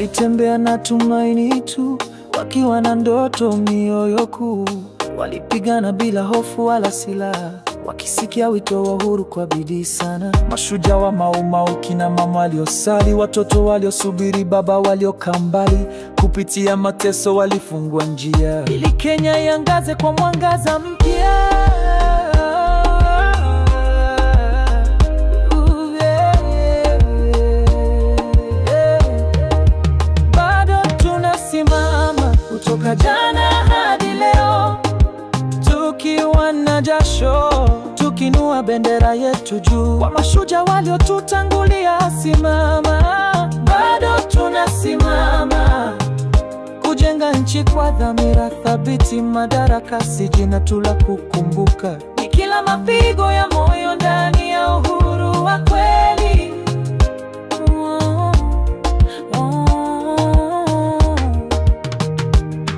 walitembea na tumaini tu, wakiwa na ndoto mioyo kuu. Walipigana bila hofu wala silaha, wakisikia wito wa uhuru kwa bidii sana. Mashujaa wa Mau Mau, kina mama waliosali, watoto waliosubiri baba waliokaa mbali. Kupitia mateso walifungua njia, ili Kenya iangaze kwa mwangaza mpya. Bado tunasimama kutoka jana hadi leo, tukiwa na jasho, tukinua bendera yetu juu. Kwa mashujaa waliotutangulia, simama. Bado tunasimama kujenga nchi kwa dhamira thabiti. Madaraka si jina tu la kukumbuka, ni kila mapigo ya moyo ndani ya uhuru wa kweli.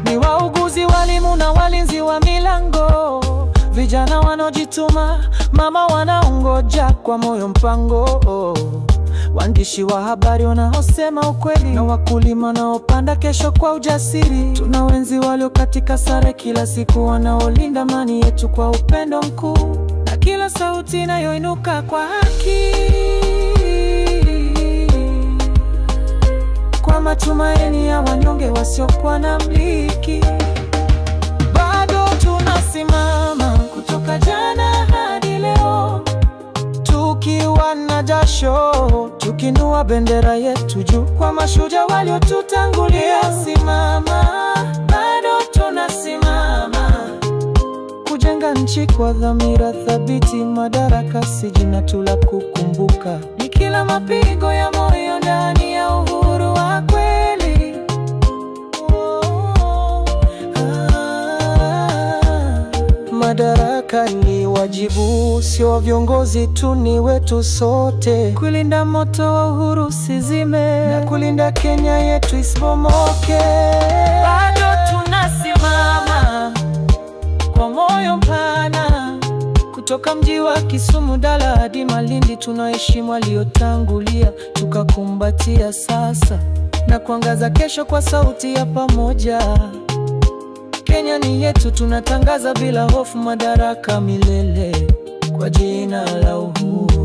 Ni wauguzi, walimu na walinzi wa milango, vijana wanaojituma, mama wanaongoja kwa moyo mpango. Waandishi wa habari wanaosema ukweli, na wakulima wanaopanda kesho kwa ujasiri. Tuna wenzi walio katika sare kila siku, wanaolinda amani yetu kwa upendo mkuu. Na kila sauti inayoinuka kwa haki, kwa matumaini ya wanyonge wasiokuwa na mliki. Bado tunasimama kutoka jana hadi leo, tukiwa na jasho, tukinua bendera yetu juu. Kwa mashujaa waliotutangulia, simama. Bado tunasimama kujenga nchi kwa dhamira thabiti. Madaraka si jina tu la kukumbuka, ni kila mapigo ya moyo ndani ya uhuru wa kweli. Madaraka ni wajibu, sio wa viongozi tu, ni wetu sote. Kulinda moto wa uhuru usizime, na kulinda Kenya yetu isibomoke. Bado tunasimama kwa moyo mpana, kutoka mji wa Kisumu, Dala hadi Malindi. Tunaheshimu waliotangulia, tukakumbatia sasa, na kuangaza kesho kwa sauti ya pamoja. Kenya ni yetu, tunatangaza bila hofu, madaraka milele kwa jina la uhuru.